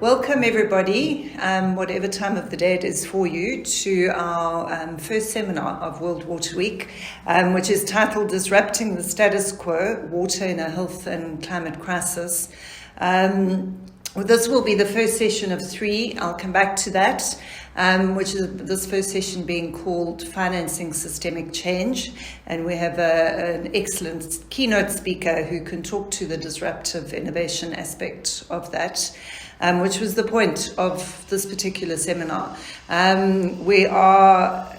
Welcome everybody, whatever time of the day it is for you, to our first seminar of World Water Week, which is titled Disrupting the Status Quo, Water in a Health and Climate Crisis. This will be the first session of 3. I'll come back to that, which is this first session being called Financing Systemic Change. And we have an excellent keynote speaker who can talk to the disruptive innovation aspect of that. Which was the point of this particular seminar. We are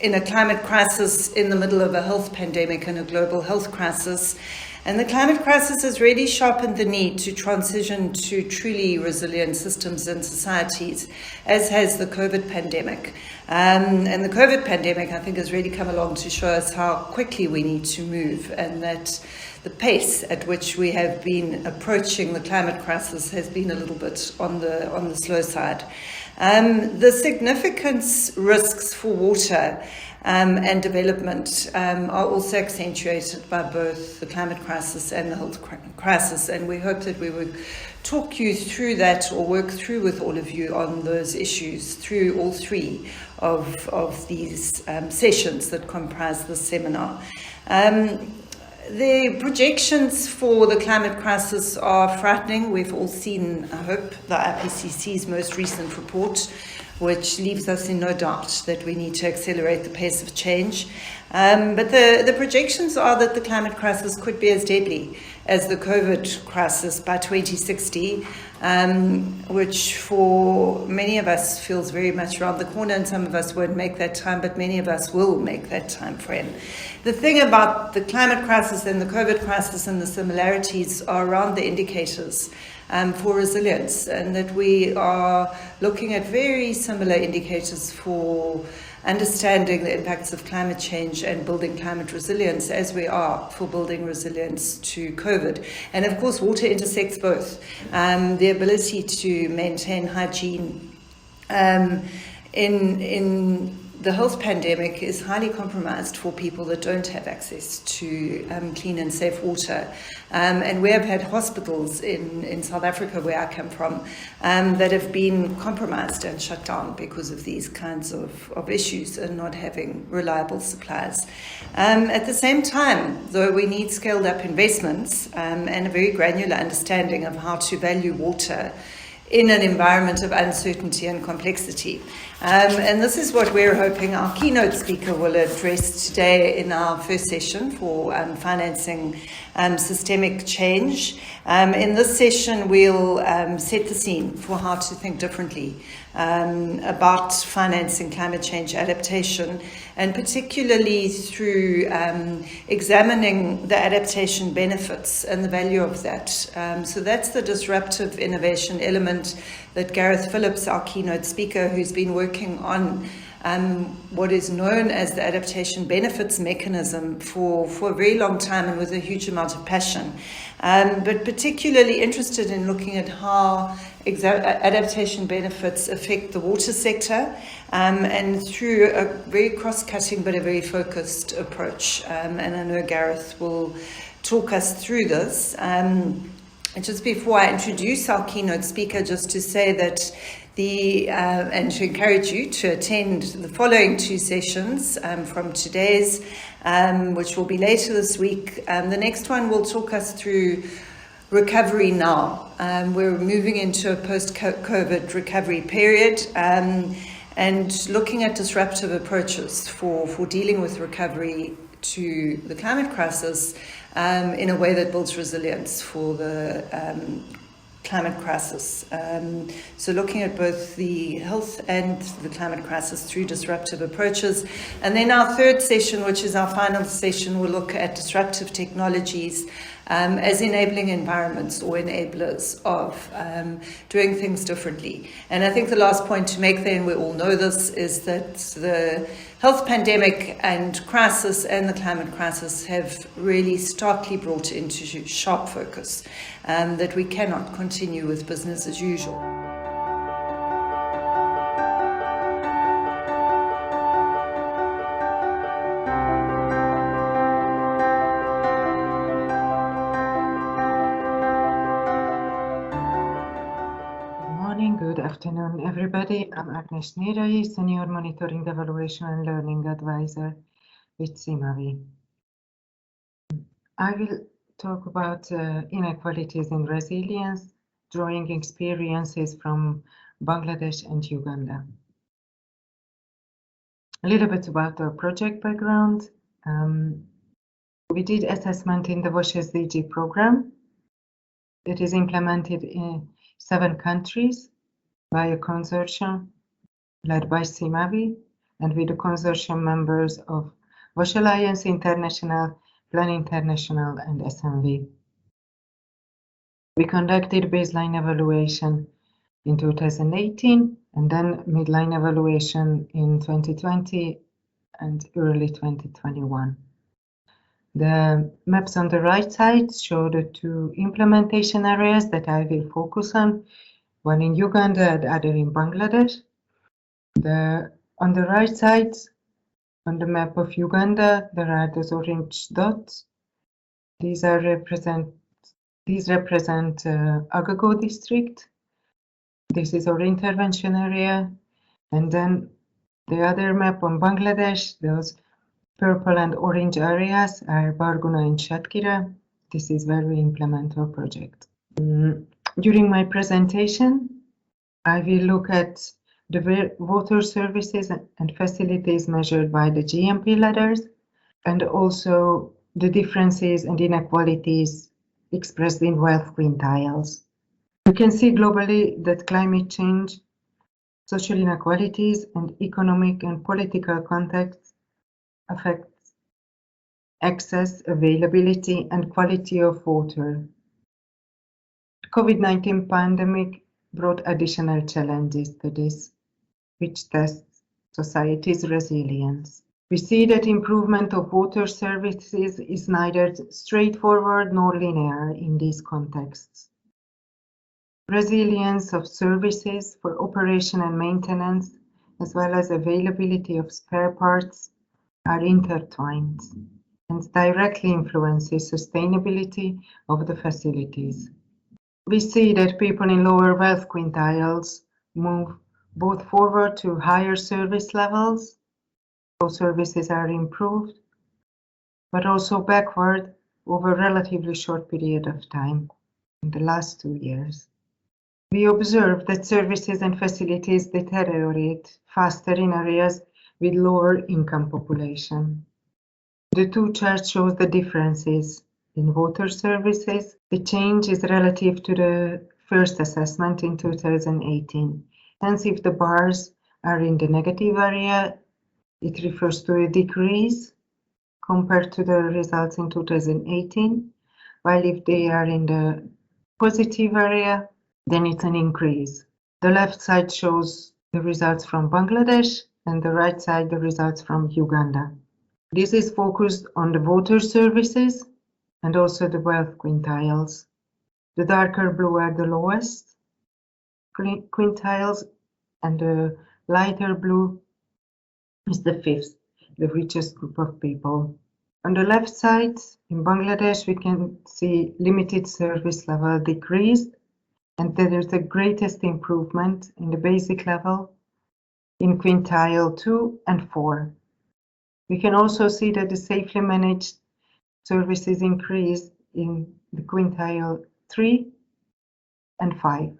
in a climate crisis in the middle of a health pandemic and a global health crisis. And the climate crisis has really sharpened the need to transition to truly resilient systems and societies, as has the COVID pandemic. And the COVID pandemic, I think, has really come along to show us how quickly we need to move, and that the pace at which we have been approaching the climate crisis has been a little bit on the slow side. The significant risks for water and development are also accentuated by both the climate crisis and the health crisis, and we hope that we would talk you through that or work through with all of you on those issues through all 3 of these sessions that comprise the seminar. The projections for the climate crisis are frightening. We've all seen, I hope, the IPCC's most recent report, which leaves us in no doubt that we need to accelerate the pace of change. But the projections are that the climate crisis could be as deadly as the COVID crisis by 2060, which for many of us feels very much around the corner, and some of us won't make that time, but many of us will make that time frame. The thing about the climate crisis and the COVID crisis and the similarities are around the indicators for resilience, and that we are looking at very similar indicators for understanding the impacts of climate change and building climate resilience as we are for building resilience to COVID. And of course, water intersects both. The ability to maintain hygiene in the health pandemic is highly compromised for people that don't have access to clean and safe water. And we have had hospitals in South Africa, where I come from, that have been compromised and shut down because of these kinds of issues and not having reliable supplies. At the same time, though, we need scaled up investments and a very granular understanding of how to value water in an environment of uncertainty and complexity. And this is what we're hoping our keynote speaker will address today in our first session for financing systemic change. In this session, we'll set the scene for how to think differently about financing climate change adaptation, and particularly through examining the adaptation benefits and the value of that. So that's the disruptive innovation element that Gareth Phillips, our keynote speaker, who's been working on what is known as the adaptation benefits mechanism for a very long time and with a huge amount of passion, but particularly interested in looking at how adaptation benefits affect the water sector, and through a very cross-cutting but a very focused approach. And I know Gareth will talk us through this. And just before I introduce our keynote speaker, just to say that and to encourage you to attend the following 2 sessions from today's, which will be later this week. The next one will talk us through recovery now. We're moving into a post-COVID recovery period, and looking at disruptive approaches for dealing with recovery to the climate crisis in a way that builds resilience for the climate crisis. So looking at both the health and the climate crisis through disruptive approaches. And then our third session, which is our final session, will look at disruptive technologies as enabling environments or enablers of doing things differently. And I think the last point to make there, and we all know this, is that the health pandemic and crisis and the climate crisis have really starkly brought into sharp focus that we cannot continue with business as usual. afternoon, everybody. I'm Agnes Nirai, Senior Monitoring, Evaluation and Learning Advisor with SIWI. I will talk about inequalities in resilience, drawing experiences from Bangladesh and Uganda. A little bit about our project background. We did assessment in the WASH SDG program that is implemented in 7 countries by a consortium led by SIWI and with the consortium members of WASH Alliance International, Plan International, and SMV. We conducted baseline evaluation in 2018 and then midline evaluation in 2020 and early 2021. The maps on the right side show the 2 implementation areas that I will focus on, one in Uganda and the other in Bangladesh. On the right side, on the map of Uganda, there are those orange dots. These represent Agago district. This is our intervention area. And then the other map on Bangladesh, those purple and orange areas are Barguna and Shatkhira. This is where we implement our project. During my presentation, I will look at the water services and facilities measured by the GMP ladders, and also the differences and inequalities expressed in wealth quintiles. You can see globally that climate change, social inequalities, and economic and political contexts affect access, availability, and quality of water. The COVID-19 pandemic brought additional challenges to this, which tests society's resilience. We see that improvement of water services is neither straightforward nor linear in these contexts. Resilience of services for operation and maintenance, as well as availability of spare parts, are intertwined and directly influences sustainability of the facilities. We see that people in lower wealth quintiles move both forward to higher service levels, so services are improved, but also backward over a relatively short period of time, in the last 2 years. We observe that services and facilities deteriorate faster in areas with lower income population. The 2 charts show the differences in water services. The change is relative to the first assessment in 2018. Hence, if the bars are in the negative area, it refers to a decrease compared to the results in 2018, while if they are in the positive area, then it's an increase. The left side shows the results from Bangladesh and the right side the results from Uganda. This is focused on the water services and also the wealth quintiles. The darker blue are the lowest quintiles, and the lighter blue is the 5th, the richest group of people. On the left side, in Bangladesh, we can see limited service level decreased, and there is the greatest improvement in the basic level in quintile 2 and 4. We can also see that the safely managed services increased in the quintile 3 and 5.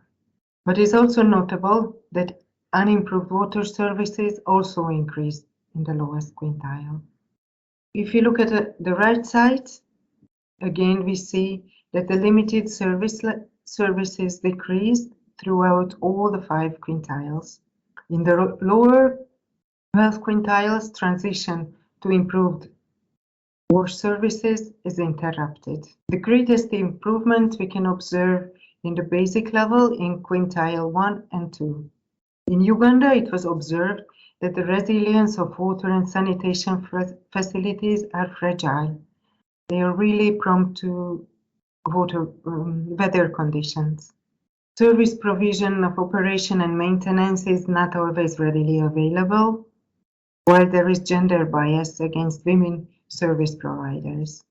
But it's also notable that unimproved water services also increased in the lowest quintile. If you look at the right side, again we see that the limited services decreased throughout all the 5 quintiles. In the lower wealth quintiles, transition to improved wash services is interrupted. The greatest improvement we can observe in the basic level in quintile 1 and 2. In Uganda, it was observed that the resilience of water and sanitation facilities are fragile. They are really prone to weather conditions. Service provision of operation and maintenance is not always readily available, while there is gender bias against women service providers.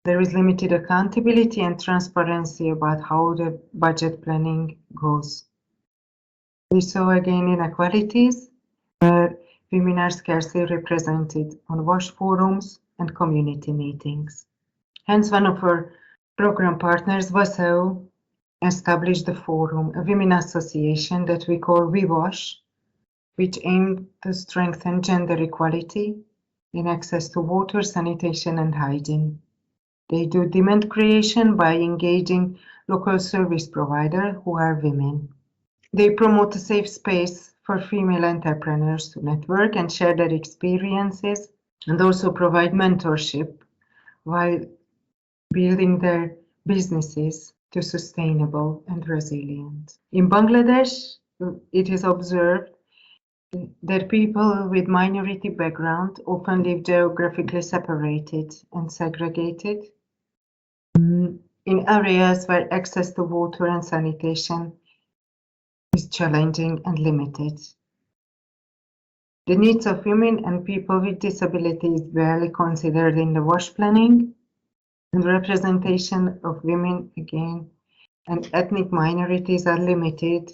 There is limited accountability and transparency about how the budget planning goes. We saw again inequalities, where women are scarcely represented on WASH forums and community meetings. Hence, one of our program partners, WASO, established the forum, a women association that we call WeWash, which aimed to strengthen gender equality in access to water, sanitation, and hygiene. They do demand creation by engaging local service providers who are women. They promote a safe space for female entrepreneurs to network and share their experiences, and also provide mentorship while building their businesses to sustainable and resilient. In Bangladesh, it is observed that people with minority background often live geographically separated and segregated in areas where access to water and sanitation is challenging and limited. The needs of women and people with disabilities is barely considered in the WASH planning, and representation of women again and ethnic minorities are limited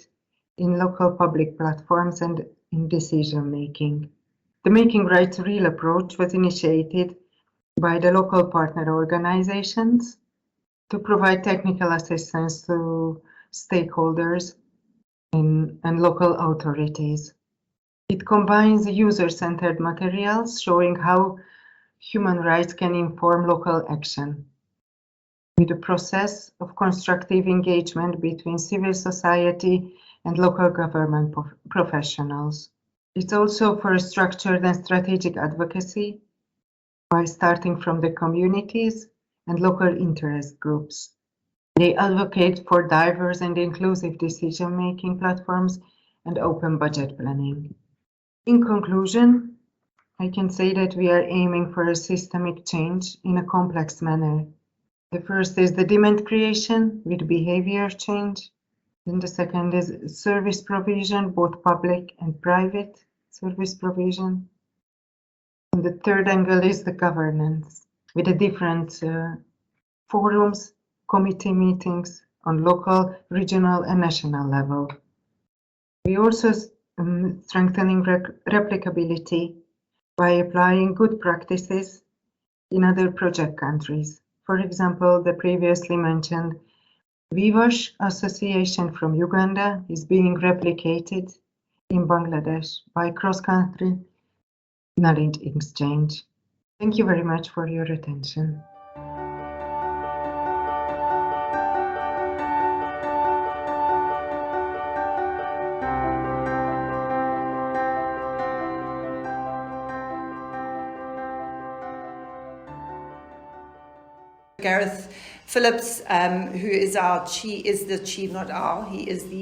in local public platforms and in decision making. The Making Rights Real approach was initiated by the local partner organizations to provide technical assistance to stakeholders and local authorities. It combines user-centered materials showing how human rights can inform local action, with a process of constructive engagement between civil society and local government professionals. It's also for structured and strategic advocacy by starting from the communities and local interest groups. They advocate for diverse and inclusive decision-making platforms and open budget planning. In conclusion, I can say that we are aiming for a systemic change in a complex manner. The first is the demand creation with behavior change. Then the second is service provision, both public and private service provision. And the third angle is the governance with the different forums, committee meetings on local, regional, and national level. We also strengthening replicability by applying good practices in other project countries. For example, the previously mentioned WeWash Association from Uganda is being replicated in Bangladesh by cross-country knowledge exchange. Thank you very much for your attention. Gareth Phillips, who is the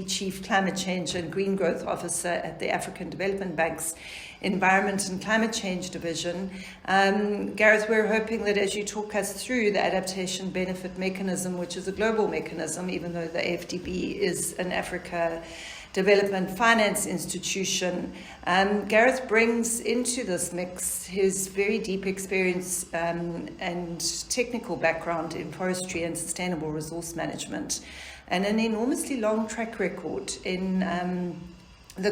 Chief Climate Change and Green Growth Officer at the African Development Bank's Environment and Climate Change Division. Gareth, we're hoping that as you talk us through the Adaptation Benefit Mechanism, which is a global mechanism, even though the AFDB is an Africa Development Finance institution, Gareth brings into this mix his very deep experience and technical background in forestry and sustainable resource management, and an enormously long track record in the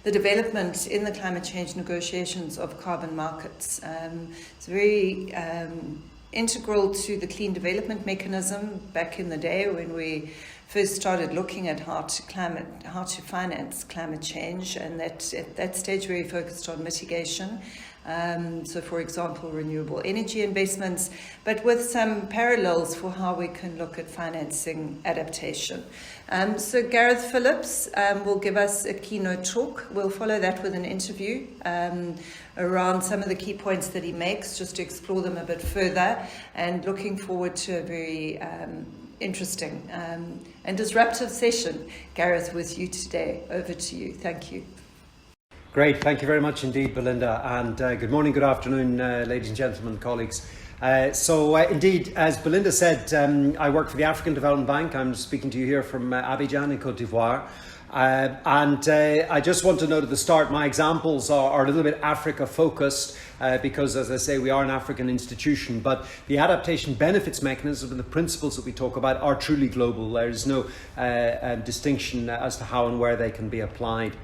development in the climate change negotiations of carbon markets. It's very integral to the clean development mechanism back in the day when we first started looking at how to finance climate change, and that at that stage we focused on mitigation. So, for example, renewable energy investments, but with some parallels for how we can look at financing adaptation. So Gareth Phillips will give us a keynote talk. We'll follow that with an interview around some of the key points that he makes, just to explore them a bit further, and looking forward to a very interesting and disruptive session. Gareth, with you today. Over to you. Thank you. Great. Thank you very much indeed, Belinda. And good morning, good afternoon, ladies and gentlemen, colleagues. Indeed, as Belinda said, I work for the African Development Bank. I'm speaking to you here from Abidjan in Côte d'Ivoire. I just want to note at the start, my examples are a little bit Africa focused because, as I say, we are an African institution, but the adaptation benefits mechanism and the principles that we talk about are truly global. There is no distinction as to how and where they can be applied.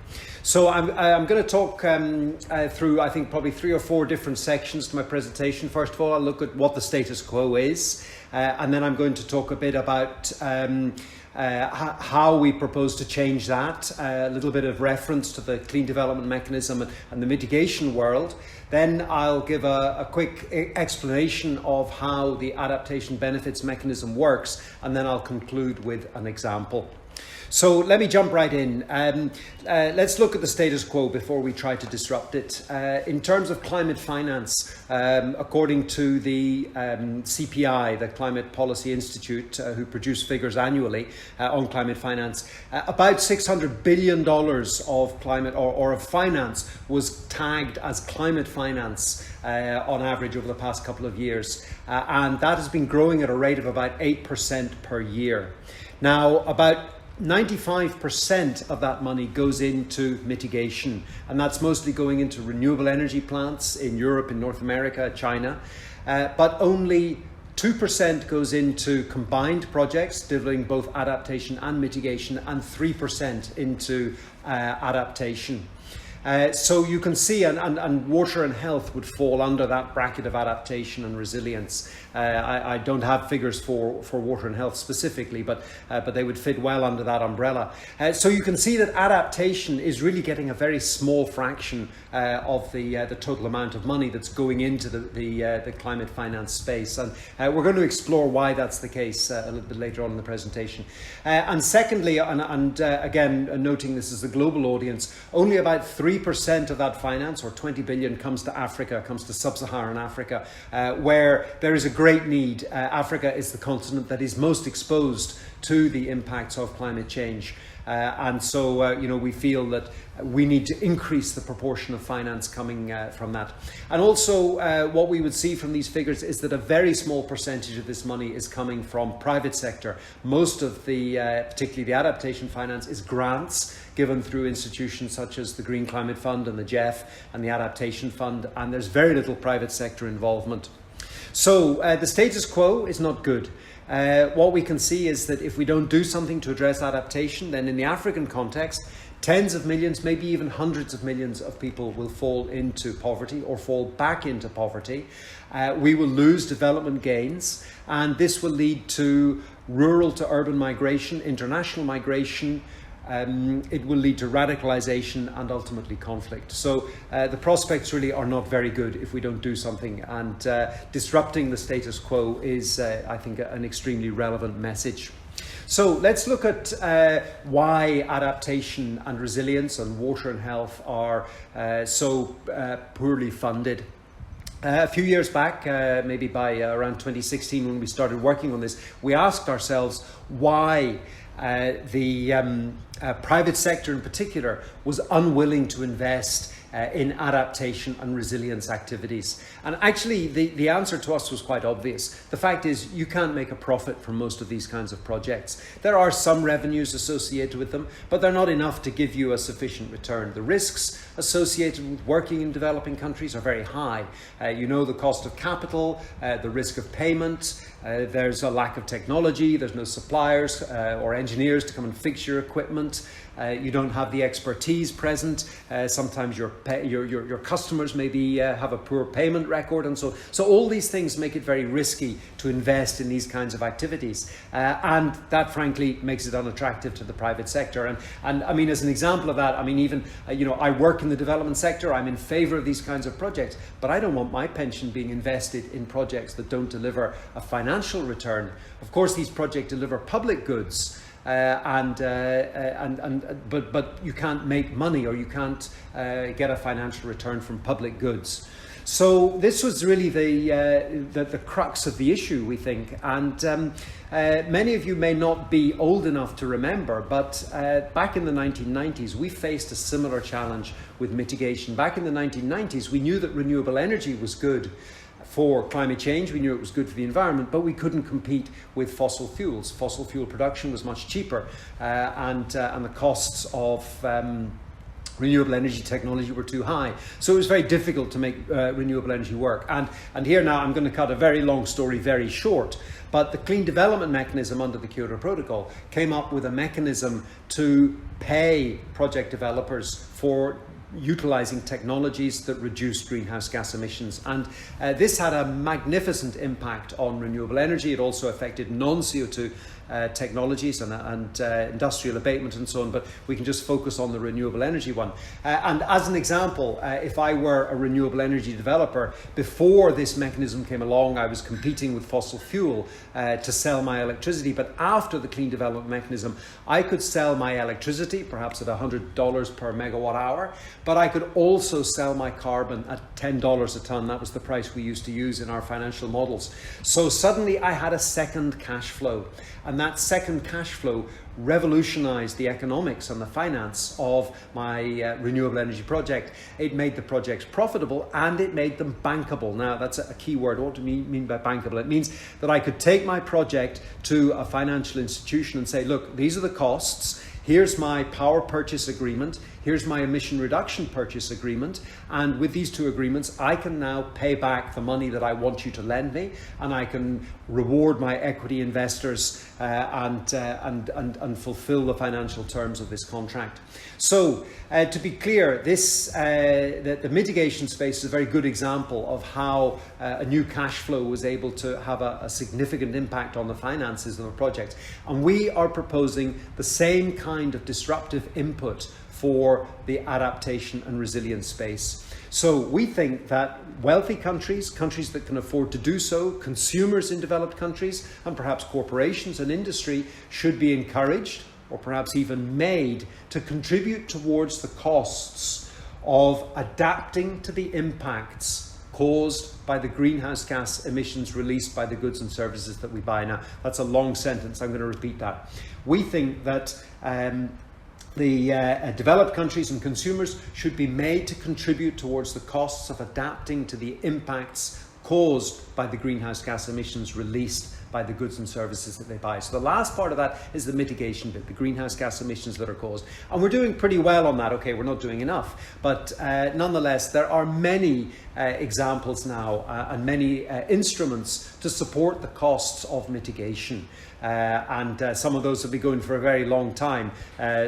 So I'm going to talk through, I think, probably 3 or 4 different sections to my presentation. First of all, I'll look at what the status quo is, and then I'm going to talk a bit about how we propose to change that, a little bit of reference to the clean development mechanism and the mitigation world. Then I'll give a quick explanation of how the adaptation benefits mechanism works, and then I'll conclude with an example. So let me jump right in. Let's look at the status quo before we try to disrupt it. In terms of climate finance, according to the CPI, the Climate Policy Institute, who produce figures annually on climate finance, about $600 billion of climate or of finance was tagged as climate finance on average over the past couple of years. And that has been growing at a rate of about 8% per year. Now, about 95% of that money goes into mitigation, and that's mostly going into renewable energy plants in Europe, in North America, China, but only 2% goes into combined projects delivering both adaptation and mitigation, and 3% into adaptation. So you can see, and water and health would fall under that bracket of adaptation and resilience. I don't have figures for water and health specifically, but they would fit well under that umbrella. So you can see that adaptation is really getting a very small fraction of the total amount of money that's going into the climate finance space. And we're going to explore why that's the case a little bit later on in the presentation. And secondly, and again, noting this is a global audience, only about 3% of that finance, or 20 billion, comes to Africa, comes to sub-Saharan Africa, where there is a great need. Africa is the continent that is most exposed to the impacts of climate change. And so, we feel that we need to increase the proportion of finance coming from that. And also, what we would see from these figures is that a very small percentage of this money is coming from private sector. Most of the, particularly the adaptation finance, is grants given through institutions such as the Green Climate Fund and the GEF and the Adaptation Fund, and there's very little private sector involvement. So the status quo is not good. What we can see is that if we don't do something to address adaptation, then in the African context, tens of millions, maybe even hundreds of millions of people will fall into poverty or fall back into poverty. We will lose development gains, and this will lead to rural to urban migration, international migration. It will lead to radicalization and ultimately conflict. So the prospects really are not very good if we don't do something, and disrupting the status quo is, I think, an extremely relevant message. So let's look at why adaptation and resilience and water and health are so poorly funded. A few years back, maybe by around 2016 when we started working on this, we asked ourselves why the private sector in particular was unwilling to invest in adaptation and resilience activities. And actually the answer to us was quite obvious. The fact is, you can't make a profit from most of these kinds of projects. There are some revenues associated with them, but they're not enough to give you a sufficient return. The risks associated with working in developing countries are very high. The cost of capital, the risk of payment, there's a lack of technology, there's no suppliers or engineers to come and fix your equipment. You don't have the expertise present. Sometimes your customers maybe have a poor payment record, and so all these things make it very risky to invest in these kinds of activities, and that frankly makes it unattractive to the private sector. And I mean, as an example of that, I mean, even I work in the development sector. I'm in favour of these kinds of projects, but I don't want my pension being invested in projects that don't deliver a financial return. Of course, these projects deliver public goods. But you can't make money, or you can't get a financial return from public goods. So this was really the crux of the issue, we think. And many of you may not be old enough to remember, but back in the 1990s, we faced a similar challenge with mitigation. Back in the 1990s, we knew that renewable energy was good for climate change. We knew it was good for the environment, but we couldn't compete with fossil fuels. Fossil fuel production was much cheaper, and the costs of renewable energy technology were too high. So it was very difficult to make renewable energy work. And here now I'm going to cut a very long story very short. But the Clean Development Mechanism under the Kyoto Protocol came up with a mechanism to pay project developers for utilizing technologies that reduce greenhouse gas emissions. And this had a magnificent impact on renewable energy. It also affected non-CO2 technologies and industrial abatement and so on, but we can just focus on the renewable energy one. And as an example, if I were a renewable energy developer, before this mechanism came along, I was competing with fossil fuel to sell my electricity, but after the Clean Development Mechanism, I could sell my electricity, perhaps at $100 per megawatt hour, but I could also sell my carbon at $10 a ton. That was the price we used to use in our financial models. So suddenly I had a second cash flow. And that second cash flow revolutionized the economics and the finance of my renewable energy project. It made the projects profitable and it made them bankable. Now, that's a key word. What do you mean by bankable? It means that I could take my project to a financial institution and say, look, these are the costs. Here's my power purchase agreement. Here's my emission reduction purchase agreement. And with these two agreements, I can now pay back the money that I want you to lend me, and I can reward my equity investors and fulfill the financial terms of this contract. So, to be clear, the mitigation space is a very good example of how a new cash flow was able to have a significant impact on the finances of a project. And we are proposing the same kind of disruptive input for the adaptation and resilience space. So we think that wealthy countries, countries that can afford to do so, consumers in developed countries, and perhaps corporations and industry should be encouraged, or perhaps even made, to contribute towards the costs of adapting to the impacts caused by the greenhouse gas emissions released by the goods and services that we buy. Now, that's a long sentence. I'm going to repeat that. We think that the developed countries and consumers should be made to contribute towards the costs of adapting to the impacts caused by the greenhouse gas emissions released by the goods and services that they buy. So the last part of that is the mitigation bit, the greenhouse gas emissions that are caused. And we're doing pretty well on that. Okay, we're not doing enough, but nonetheless, there are many examples now and many instruments to support the costs of mitigation. And some of those will be going for a very long time,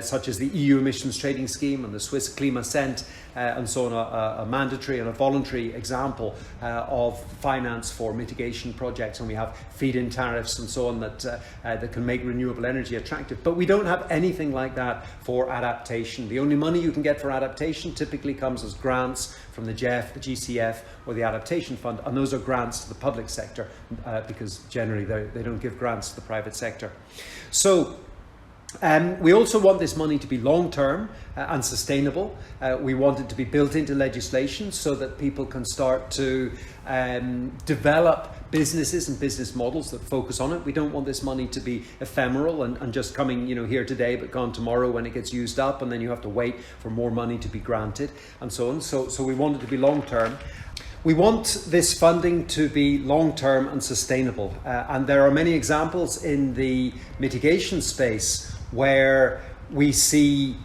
such as the EU emissions trading scheme and the Swiss Klimascent, and so on, a mandatory and a voluntary example of finance for mitigation projects. And we have feed-in tariffs and so on that can make renewable energy attractive. But we don't have anything like that for adaptation. The only money you can get for adaptation typically comes as grants from the GEF, the GCF, or the Adaptation Fund, and those are grants to the public sector because generally they don't give grants to the private sector. So we also want this money to be long-term and sustainable. We want it to be built into legislation so that people can start to develop businesses and business models that focus on it. We don't want this money to be ephemeral and just coming, here today but gone tomorrow when it gets used up, and then you have to wait for more money to be granted and so on. So we want it to be long-term. We want this funding to be long-term and sustainable, and there are many examples in the mitigation space where we see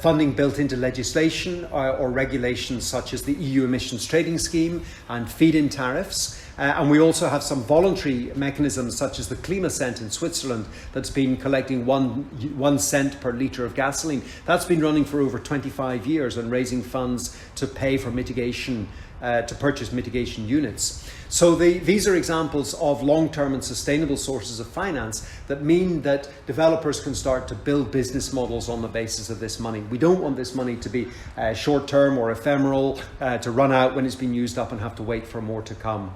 funding built into legislation or regulations such as the EU emissions trading scheme and feed-in tariffs. And we also have some voluntary mechanisms such as the Klimascent in Switzerland that's been collecting one cent per litre of gasoline. That's been running for over 25 years and raising funds to pay for mitigation, to purchase mitigation units. So these are examples of long-term and sustainable sources of finance that mean that developers can start to build business models on the basis of this money. We don't want this money to be short-term or ephemeral, to run out when it's been used up and have to wait for more to come.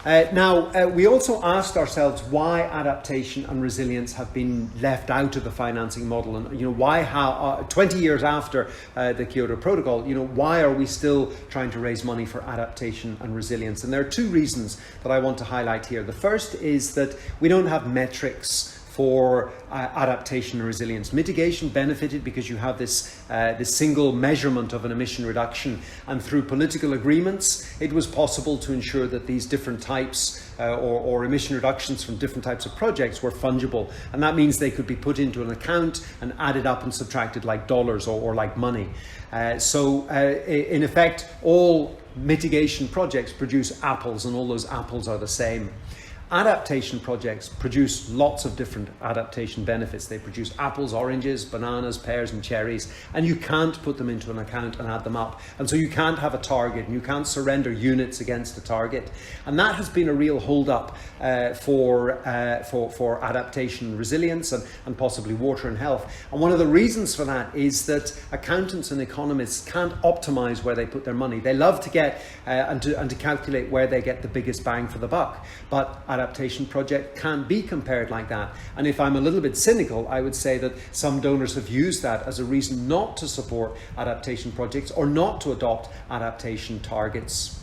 Now, we also asked ourselves why adaptation and resilience have been left out of the financing model, and why, 20 years after the Kyoto Protocol, why are we still trying to raise money for adaptation and resilience? And there are two reasons that I want to highlight here. The first is that we don't have metrics for adaptation and resilience. Mitigation benefited because you have this single measurement of an emission reduction, and through political agreements it was possible to ensure that these different types or emission reductions from different types of projects were fungible, and that means they could be put into an account and added up and subtracted like dollars or like money. So in effect, all mitigation projects produce apples, and all those apples are the same. Adaptation projects produce lots of different adaptation benefits. They produce apples, oranges, bananas, pears and cherries, and you can't put them into an account and add them up. And so you can't have a target, and you can't surrender units against a target. And that has been a real hold-up for adaptation and resilience, and possibly water and health. And one of the reasons for that is that accountants and economists can't optimize where they put their money. They love to get and to calculate where they get the biggest bang for the buck. But adaptation project can't be compared like that. And if I'm a little bit cynical, I would say that some donors have used that as a reason not to support adaptation projects or not to adopt adaptation targets.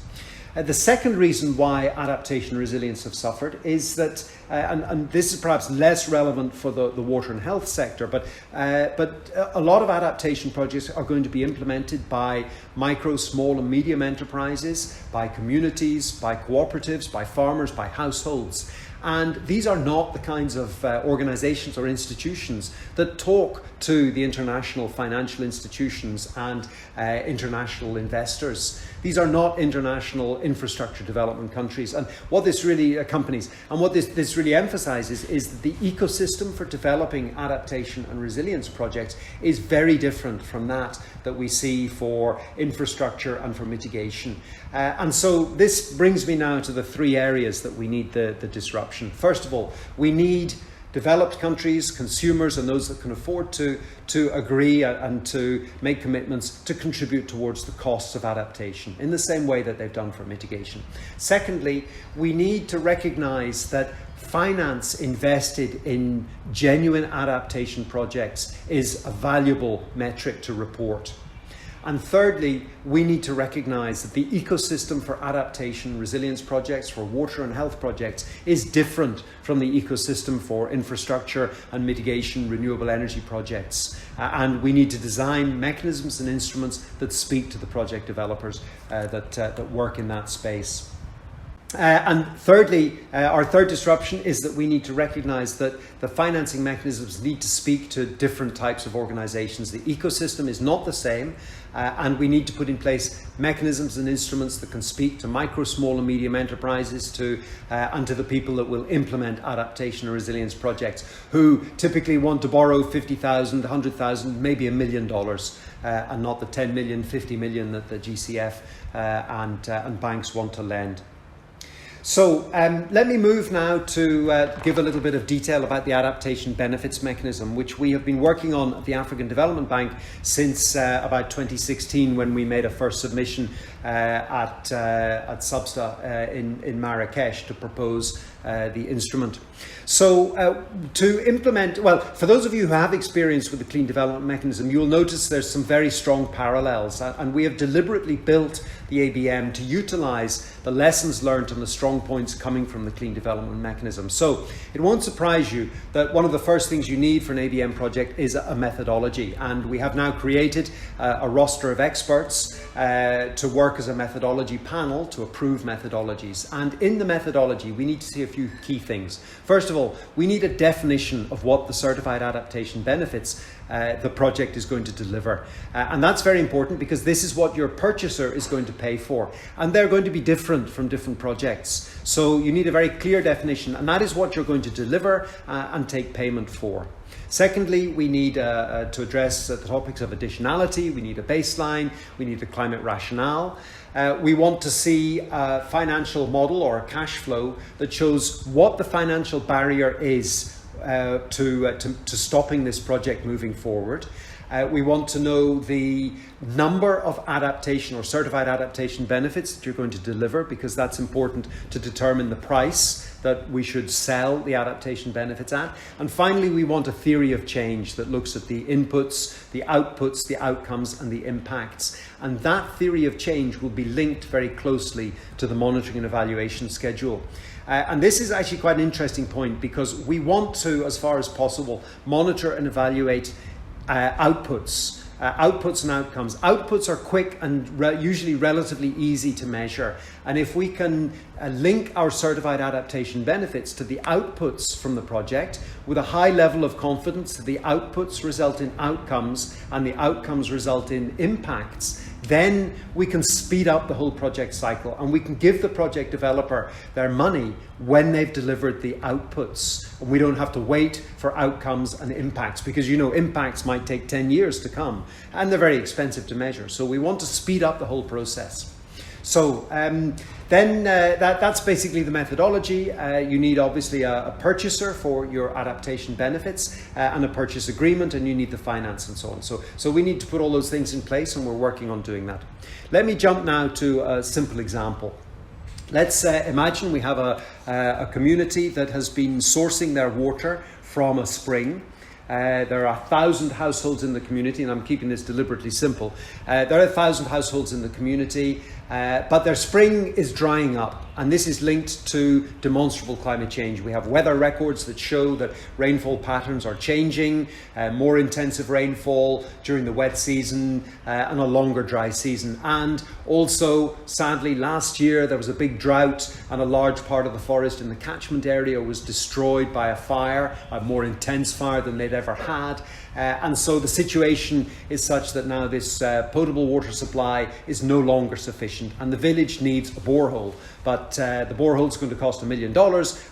The second reason why adaptation and resilience have suffered is that, and this is perhaps less relevant for the water and health sector, but a lot of adaptation projects are going to be implemented by micro, small and medium enterprises, by communities, by cooperatives, by farmers, by households. And these are not the kinds of organizations or institutions that talk to the international financial institutions and international investors. These are not international infrastructure development countries. And what this really companies, and what this really emphasizes is that the ecosystem for developing adaptation and resilience projects is very different from that we see for infrastructure and for mitigation. And so this brings me now to the three areas that we need the disruption. First of all, we need developed countries, consumers and those that can afford to agree and to make commitments to contribute towards the costs of adaptation in the same way that they've done for mitigation. Secondly, we need to recognize that finance invested in genuine adaptation projects is a valuable metric to report. And thirdly, we need to recognise that the ecosystem for adaptation resilience projects, for water and health projects, is different from the ecosystem for infrastructure and mitigation renewable energy projects. And we need to design mechanisms and instruments that speak to the project developers that work in that space. And thirdly, our third disruption is that we need to recognise that the financing mechanisms need to speak to different types of organisations. The ecosystem is not the same, and we need to put in place mechanisms and instruments that can speak to micro, small and medium enterprises and to the people that will implement adaptation and resilience projects, who typically want to borrow $50,000, $100,000, maybe $1 million, and not the 10 million, 50 million that the GCF and banks want to lend. So let me move now to give a little bit of detail about the adaptation benefits mechanism, which we have been working on at the African Development Bank since about 2016, when we made a first submission at SUBSTA in Marrakesh to propose the instrument. So to implement, well, for those of you who have experience with the Clean Development Mechanism, you'll notice there's some very strong parallels, and we have deliberately built the ABM to utilise the lessons learned and the strong points coming from the Clean Development Mechanism. So it won't surprise you that one of the first things you need for an ABM project is a methodology, and we have now created a roster of experts to work as a methodology panel to approve methodologies. And in the methodology, we need to see a few key things. First of all, we need a definition of what the certified adaptation benefits the project is going to deliver. And that's very important, because this is what your purchaser is going to pay for. And they're going to be different from different projects. So you need a very clear definition, and that is what you're going to deliver and take payment for. Secondly, we need to address the topics of additionality. We need a baseline. We need a climate rationale. We want to see a financial model or a cash flow that shows what the financial barrier is to stopping this project moving forward. We want to know the number of adaptation or certified adaptation benefits that you're going to deliver, because that's important to determine the price that we should sell the adaptation benefits at. And finally, we want a theory of change that looks at the inputs, the outputs, the outcomes, and the impacts. And that theory of change will be linked very closely to the monitoring and evaluation schedule. And this is actually quite an interesting point, because we want to, as far as possible, monitor and evaluate outputs and outcomes. Outputs are quick and usually relatively easy to measure. And if we can link our certified adaptation benefits to the outputs from the project with a high level of confidence that the outputs result in outcomes and the outcomes result in impacts, then we can speed up the whole project cycle, and we can give the project developer their money when they've delivered the outputs. And we don't have to wait for outcomes and impacts, because impacts might take 10 years to come and they're very expensive to measure. So we want to speed up the whole process. So that's basically the methodology. You need obviously a purchaser for your adaptation benefits and a purchase agreement, and you need the finance and so on. So we need to put all those things in place, and we're working on doing that. Let me jump now to a simple example. Let's imagine we have a community that has been sourcing their water from a spring. There are 1,000 households in the community, and I'm keeping this deliberately simple. There are 1,000 households in the community, but their spring is drying up, and this is linked to demonstrable climate change. We have weather records that show that rainfall patterns are changing, more intensive rainfall during the wet season and a longer dry season. And also, sadly, last year there was a big drought, and a large part of the forest in the catchment area was destroyed by a fire, a more intense fire than they'd ever had. And so the situation is such that now this potable water supply is no longer sufficient, and the village needs a borehole. But the borehole is going to cost $1 million,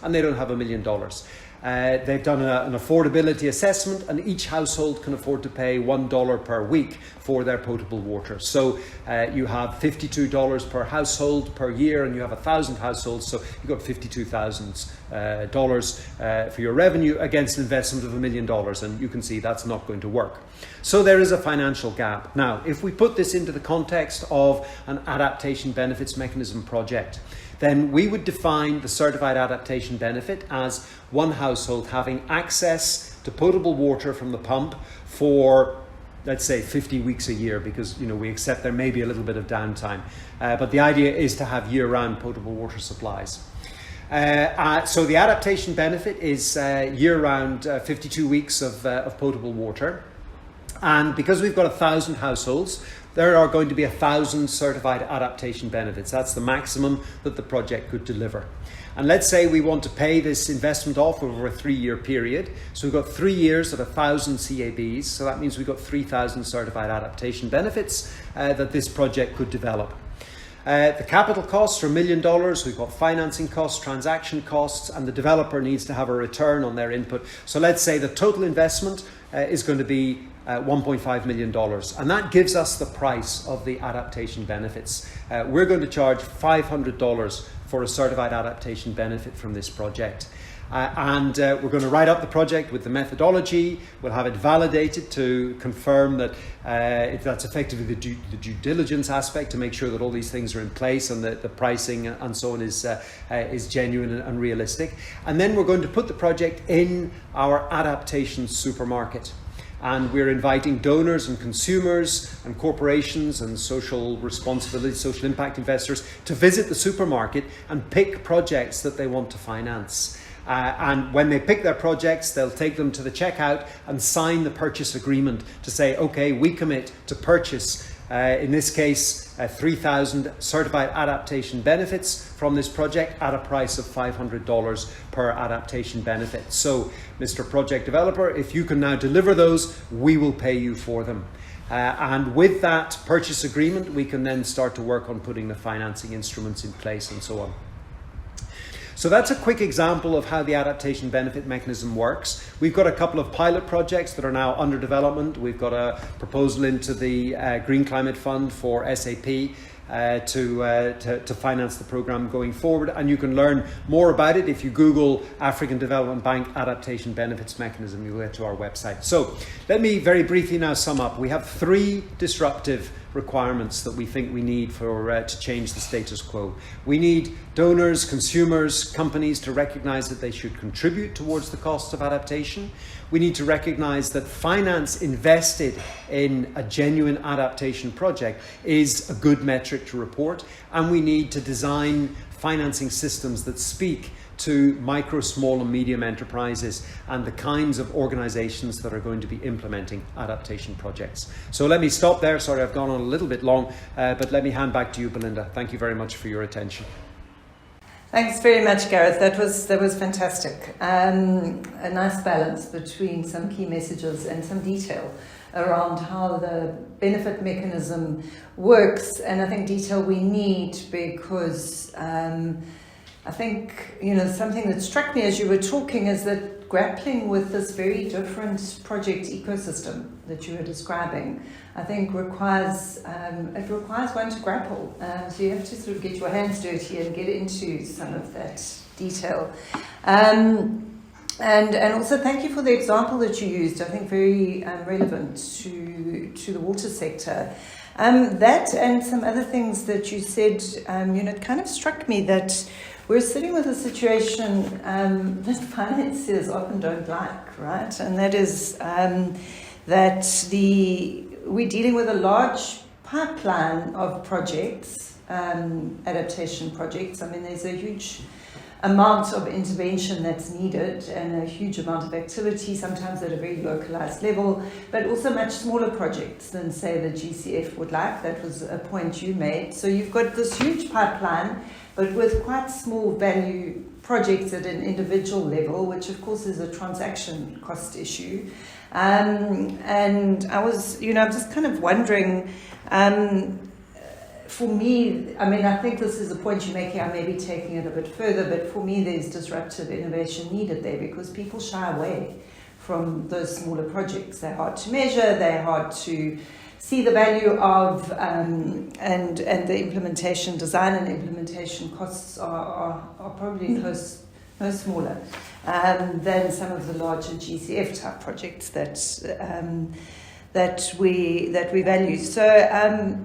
and they don't have $1 million. They've done an affordability assessment, and each household can afford to pay $1 per week for their potable water. So you have $52 per household per year, and you have 1,000 households, so you've got $52,000 for your revenue against an investment of $1 million, and you can see that's not going to work. So there is a financial gap. Now, if we put this into the context of an adaptation benefits mechanism project, then we would define the certified adaptation benefit as one household having access to potable water from the pump for, let's say, 50 weeks a year, because we accept there may be a little bit of downtime. But the idea is to have year-round potable water supplies. So the adaptation benefit is year-round 52 weeks of potable water. And because we've got 1,000 households, there are going to be 1,000 certified adaptation benefits. That's the maximum that the project could deliver. And let's say we want to pay this investment off over a 3-year period. So we've got 3 years at 1,000 CABs. So that means we've got 3,000 certified adaptation benefits that this project could develop. The capital costs are $1 million. We've got financing costs, transaction costs, and the developer needs to have a return on their input. So let's say the total investment is going to be $1.5 million, and that gives us the price of the adaptation benefits. We're going to charge $500 for a certified adaptation benefit from this project. And we're going to write up the project with the methodology. We'll have it validated to confirm that that's effectively the due diligence aspect, to make sure that all these things are in place and that the pricing and so on is genuine and realistic. And then we're going to put the project in our adaptation supermarket. And we're inviting donors and consumers and corporations and social responsibility, social impact investors to visit the supermarket and pick projects that they want to finance. And when they pick their projects, they'll take them to the checkout and sign the purchase agreement to say, okay, we commit to purchase, in this case, 3,000 certified adaptation benefits from this project at a price of $500 per adaptation benefit. So, Mr. Project Developer, if you can now deliver those, we will pay you for them. And with that purchase agreement, we can then start to work on putting the financing instruments in place and so on. So that's a quick example of how the adaptation benefit mechanism works. We've got a couple of pilot projects that are now under development. We've got a proposal into the Green Climate Fund for SAP to finance the program going forward. And you can learn more about it if you Google African Development Bank Adaptation Benefits Mechanism. You'll get to our website. So let me very briefly now sum up. We have 3 disruptive requirements that we think we need for to change the status quo. We need donors, consumers, companies to recognize that they should contribute towards the cost of adaptation. We need to recognize that finance invested in a genuine adaptation project is a good metric to report, and we need to design financing systems that speak to micro, small and medium enterprises and the kinds of organizations that are going to be implementing adaptation projects. So let me stop there. Sorry, I've gone on a little bit long, but let me hand back to you, Belinda. Thank you very much for your attention. Thanks very much, Gareth. That was fantastic. A nice balance between some key messages and some detail around how the benefit mechanism works, and I think detail we need because I think, something that struck me as you were talking is that grappling with this very different project ecosystem that you were describing, I think requires one to grapple. So you have to sort of get your hands dirty and get into some of that detail. And also thank you for the example that you used, I think very relevant to the water sector. That and some other things that you said, it kind of struck me that we're sitting with a situation that financiers often don't like, right? And that is that we're dealing with a large pipeline of projects, adaptation projects. I mean, there's a huge amount of intervention that's needed and a huge amount of activity, sometimes at a very localized level, but also much smaller projects than, say, the GCF would like. That was a point you made. So you've got this huge pipeline, but with quite small value projects at an individual level, which of course is a transaction cost issue. And I was, I'm just kind of wondering, for me, I mean, I think this is the point you're making. I may be taking it a bit further, but for me, there's disruptive innovation needed there because people shy away from those smaller projects. They're hard to measure, they're hard to see the value of, and the implementation, design and implementation costs are probably no smaller than some of the larger GCF type projects that we value. So,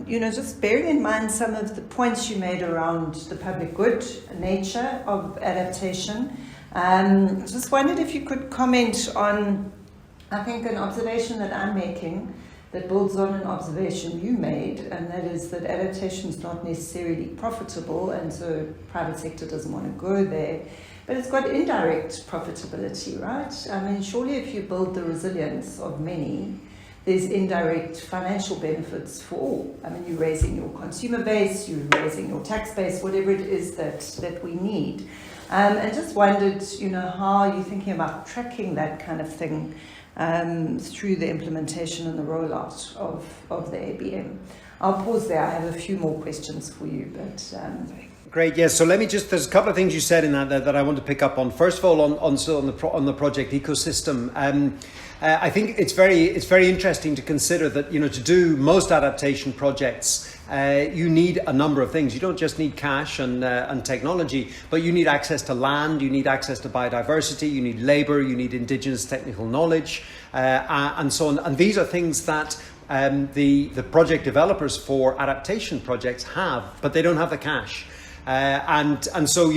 just bearing in mind some of the points you made around the public good nature of adaptation, just wondered if you could comment on, I think, an observation that I'm making that builds on an observation you made, and that is that adaptation is not necessarily profitable, and so private sector doesn't want to go there. But it's got indirect profitability, right? I mean, surely if you build the resilience of many, there's indirect financial benefits for all. I mean, you're raising your consumer base, you're raising your tax base, whatever it is that we need. And just wondered, how are you thinking about tracking that kind of thing through the implementation and the rollout of the ABM. I'll pause there. I have a few more questions for you, but... Great. Yes. So let me there's a couple of things you said in that I want to pick up on. First of all, on the project ecosystem, I think it's very interesting to consider that, to do most adaptation projects, you need a number of things. You don't just need cash and technology, but you need access to land, you need access to biodiversity, you need labour, you need indigenous technical knowledge, and so on. And these are things that the project developers for adaptation projects have, but they don't have the cash. And so,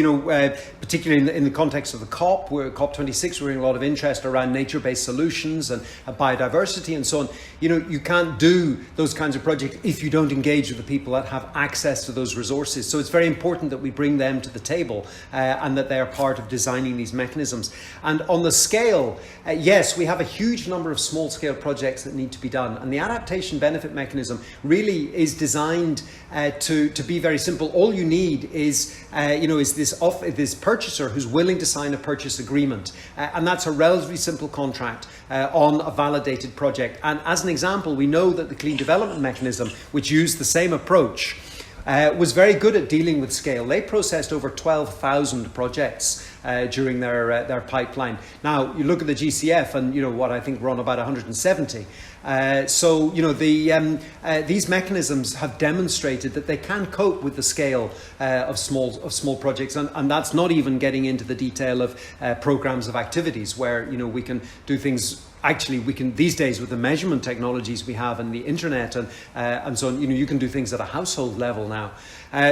particularly in the context of the COP, where COP26, we're hearing a lot of interest around nature-based solutions and biodiversity and so on. You can't do those kinds of projects if you don't engage with the people that have access to those resources. So it's very important that we bring them to the table and that they are part of designing these mechanisms. And on the scale, yes, we have a huge number of small-scale projects that need to be done. And the adaptation benefit mechanism really is designed to be very simple. All you need is this purchaser who's willing to sign a purchase agreement, and that's a relatively simple contract on a validated project. And as an example, we know that the Clean Development Mechanism, which used the same approach, was very good at dealing with scale. They processed over 12,000 projects during their pipeline. Now, you look at the GCF and, what I think we're on about 170. So, these mechanisms have demonstrated that they can cope with the scale of small projects, and that's not even getting into the detail of programs of activities where, we can do things. Actually, we can these days with the measurement technologies we have and the internet and so on. You can do things at a household level now.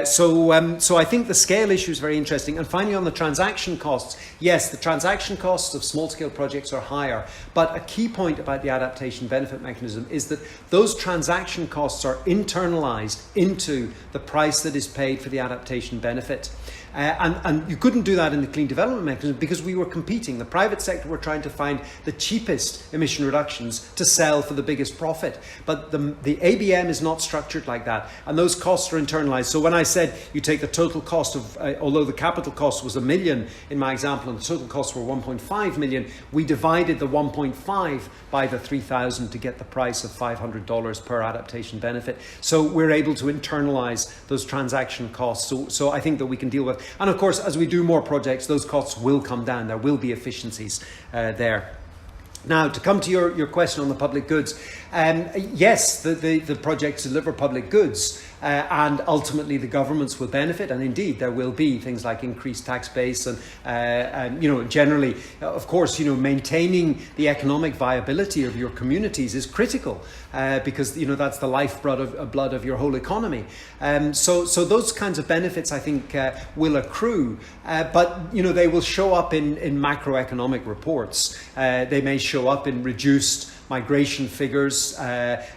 So I think the scale issue is very interesting. And finally, on the transaction costs, yes, the transaction costs of small-scale projects are higher. But a key point about the adaptation benefit mechanism is that those transaction costs are internalized into the price that is paid for the adaptation benefit. And you couldn't do that in the clean development mechanism because we were competing. The private sector were trying to find the cheapest emission reductions to sell for the biggest profit. But the ABM is not structured like that. And those costs are internalized. So when I said you take the total cost of, although the capital cost was $1 million in my example and the total costs were 1.5 million, we divided the 1.5 by the 3,000 to get the price of $500 per adaptation benefit. So we're able to internalize those transaction costs. So I think that we can deal with. And of course, as we do more projects, those costs will come down. There will be efficiencies there. Now, to come to your question on the public goods, yes, the projects deliver public goods and ultimately the governments will benefit, and indeed there will be things like increased tax base and generally, of course, maintaining the economic viability of your communities is critical because that's the lifeblood of your whole economy. So those kinds of benefits I think will accrue, but they will show up in macroeconomic reports. They may show up in reduced migration figures, and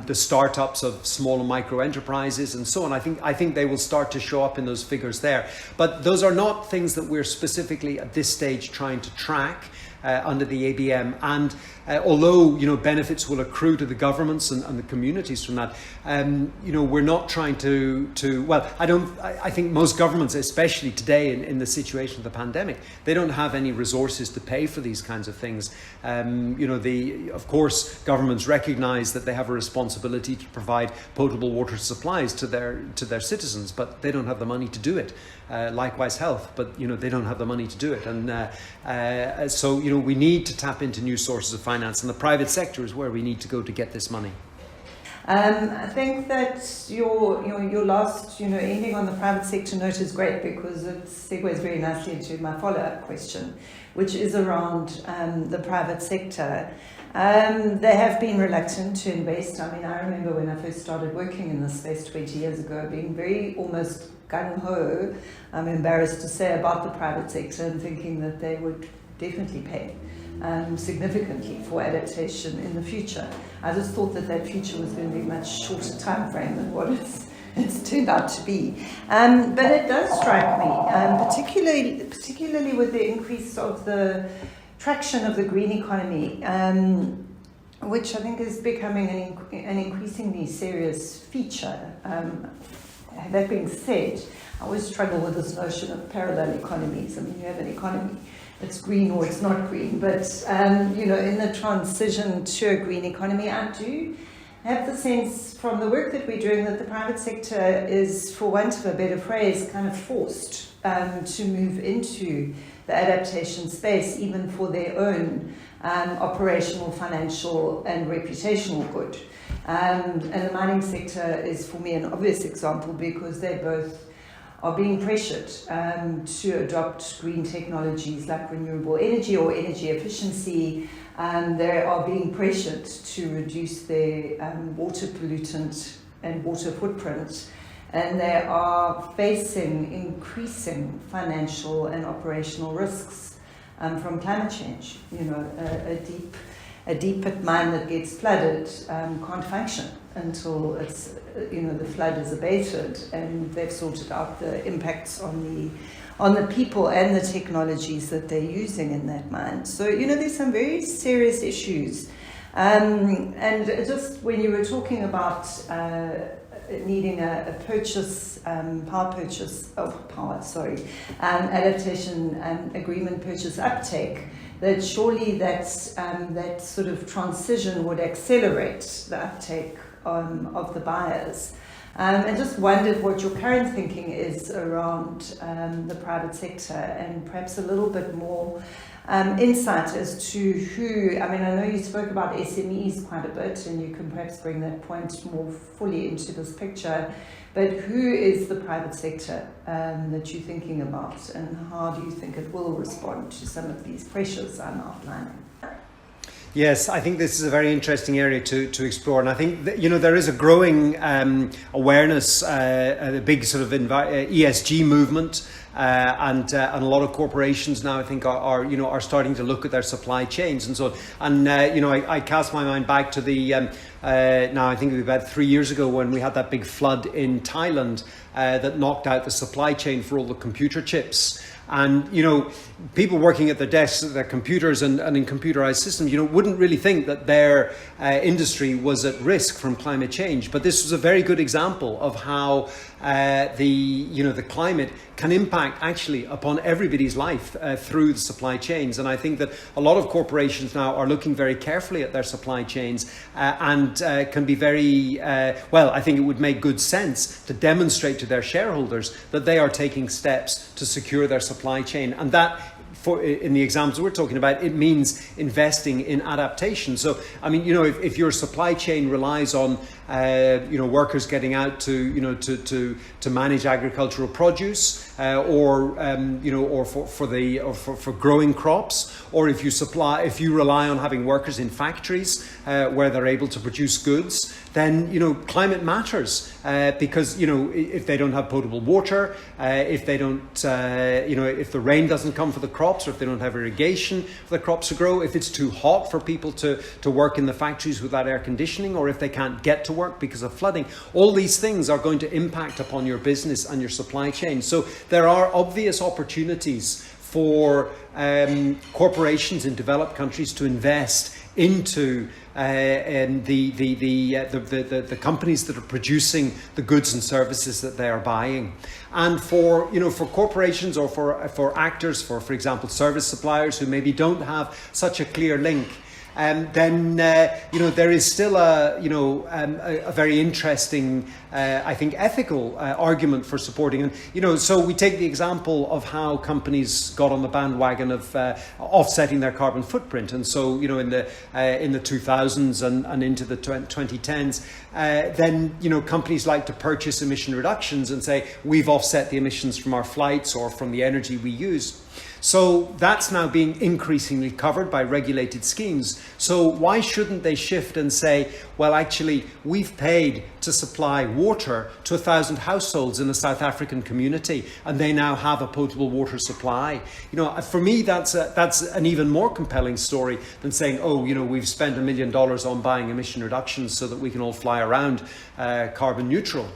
the startups of small and micro enterprises and so on. I think they will start to show up in those figures there. But those are not things that we're specifically at this stage trying to track under the ABM. And although benefits will accrue to the governments and the communities from that, we're not trying to well, I think most governments, especially today in the situation of the pandemic, they don't have any resources to pay for these kinds of things. Of course, governments recognise that they have a responsibility to provide potable water supplies to their citizens, but they don't have the money to do it. Likewise, health, but they don't have the money to do it, and so we need to tap into new sources of finance, and the private sector is where we need to go to get this money. I think that your last ending on the private sector note is great because it segues very nicely into my follow-up question, which is around the private sector. They have been reluctant to invest. I mean, I remember when I first started working in this space 20 years ago, being very almost gung-ho, I'm embarrassed to say, about the private sector and thinking that they would definitely pay significantly for adaptation in the future. I just thought that future was going to be a much shorter time frame than what it's turned out to be. But it does strike me, particularly with the increase of the traction of the green economy, which I think is becoming an increasingly serious feature. That being said, I always struggle with this notion of parallel economies. I mean, you have an economy, it's green or it's not green, but in the transition to a green economy, I do have the sense from the work that we're doing that the private sector is, for want of a better phrase, kind of forced to move into the adaptation space, even for their own operational, financial and reputational good. And the mining sector is, for me, an obvious example because they both are being pressured to adopt green technologies like renewable energy or energy efficiency. They are being pressured to reduce their water pollutant and water footprint. And they are facing increasing financial and operational risks from climate change. A deep pit mine that gets flooded can't function until it's the flood is abated and they've sorted out the impacts on the people and the technologies that they're using in that mine. So there's some very serious issues. And just when you were talking about needing a adaptation agreement purchase uptake, that surely that sort of transition would accelerate the uptake of the buyers. And just wondered what your current thinking is around the private sector, and perhaps a little bit more insight as to who, I mean, I know you spoke about SMEs quite a bit, and you can perhaps bring that point more fully into this picture, but who is the private sector that you're thinking about, and how do you think it will respond to some of these pressures I'm outlining? Yes, I think this is a very interesting area to explore, and I think that, there is a growing awareness, a big sort of ESG movement, and a lot of corporations now I think are starting to look at their supply chains and so on. And I cast my mind back to the now I think it was about 3 years ago when we had that big flood in Thailand that knocked out the supply chain for all the computer chips. And, people working at their desks, at their computers and in computerized systems, wouldn't really think that their industry was at risk from climate change. But this was a very good example of how the climate can impact actually upon everybody's life through the supply chains. And I think that a lot of corporations now are looking very carefully at their supply chains and can be very, I think it would make good sense to demonstrate to their shareholders that they are taking steps to secure their supply chain. And that, in the examples we're talking about, it means investing in adaptation. So, I mean, if your supply chain relies on, workers getting out to manage agricultural produce, or for growing crops, or if you rely on having workers in factories where they're able to produce goods, then climate matters because if they don't have potable water, if they don't, if the rain doesn't come for the crops, or if they don't have irrigation for the crops to grow, if it's too hot for people to work in the factories without air conditioning, or if they can't get to work because of flooding, all these things are going to impact upon your business and your supply chain. So there are obvious opportunities for corporations in developed countries to invest into the companies that are producing the goods and services that they are buying. And for corporations or for actors, for example, service suppliers who maybe don't have such a clear link, then there is still a very interesting, I think, ethical argument for supporting. And so we take the example of how companies got on the bandwagon of offsetting their carbon footprint. And so in the 2000s and into the 2010s, then companies like to purchase emission reductions and say we've offset the emissions from our flights or from the energy we use. So that's now being increasingly covered by regulated schemes. So why shouldn't they shift and say, well, actually, we've paid to supply water to 1,000 households in a South African community, and they now have a potable water supply. For me, that's an even more compelling story than saying, we've spent $1 million on buying emission reductions so that we can all fly around carbon neutral.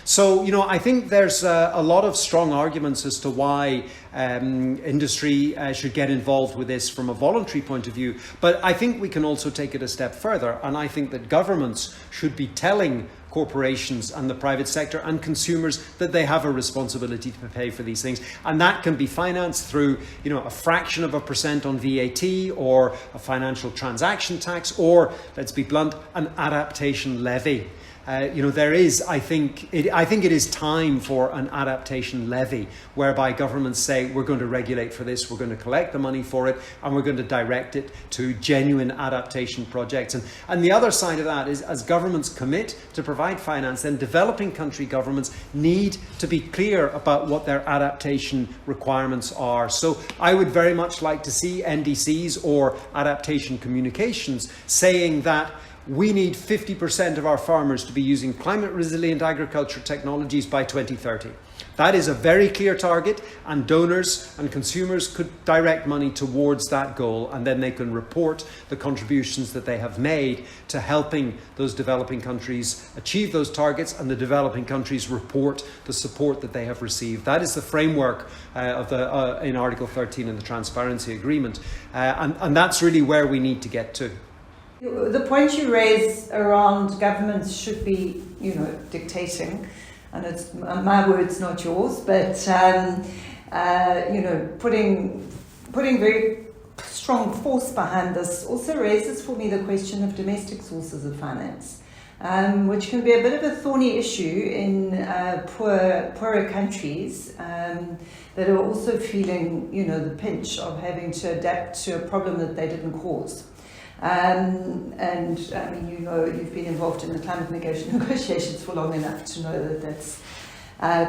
So, I think there's a lot of strong arguments as to why industry should get involved with this from a voluntary point of view. But I think we can also take it a step further. And I think that governments should be telling corporations and the private sector and consumers that they have a responsibility to pay for these things. And that can be financed through, a fraction of a percent on VAT, or a financial transaction tax, or, let's be blunt, an adaptation levy. There is, I think it is time for an adaptation levy, whereby governments say we're going to regulate for this, we're going to collect the money for it, and we're going to direct it to genuine adaptation projects. And the other side of that is, as governments commit to provide finance, then developing country governments need to be clear about what their adaptation requirements are. So I would very much like to see NDCs or adaptation communications saying that we need 50% of our farmers to be using climate resilient agriculture technologies by 2030. That is a very clear target, and donors and consumers could direct money towards that goal, and then they can report the contributions that they have made to helping those developing countries achieve those targets, and the developing countries report the support that they have received. That is the framework in Article 13 in the Transparency Agreement, and that's really where we need to get to. The point you raise around governments should be, dictating, and it's my words, not yours, but, putting very strong force behind this also raises for me the question of domestic sources of finance. which can be a bit of a thorny issue in poorer countries that are also feeling, the pinch of having to adapt to a problem that they didn't cause. And I mean, you've been involved in the climate negotiations for long enough to know that that's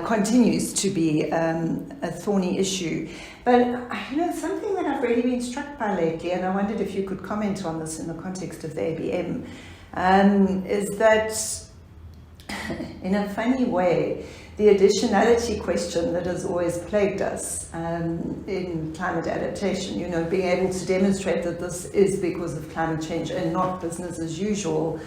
continues to be a thorny issue. But something that I've really been struck by lately, and I wondered if you could comment on this in the context of the ABM, is that in a funny way, the additionality question that has always plagued us in climate adaptation, being able to demonstrate that this is because of climate change and not business as usual,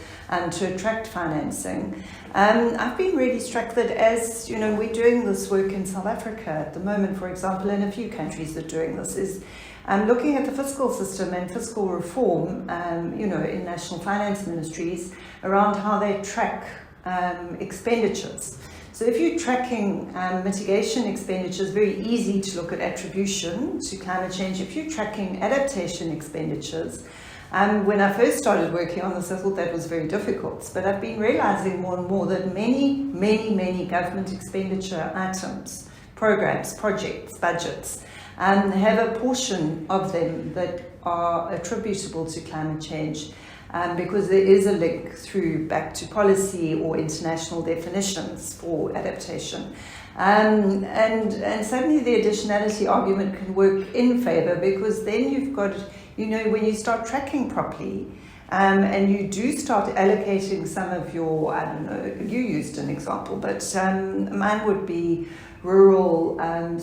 to attract financing. I've been really struck that as, we're doing this work in South Africa at the moment, for example, and a few countries that are doing this, is looking at the fiscal system and fiscal reform, in national finance ministries around how they track expenditures. So if you're tracking mitigation expenditures, very easy to look at attribution to climate change. If you're tracking adaptation expenditures, when I first started working on this, I thought that was very difficult. But I've been realizing more and more that many government expenditure items, programs, projects, budgets, have a portion of them that are attributable to climate change. Because there is a link through back to policy or international definitions for adaptation. And suddenly the additionality argument can work in favour, because then you've got, when you start tracking properly, and you do start allocating some of your, you used an example, but mine would be rural water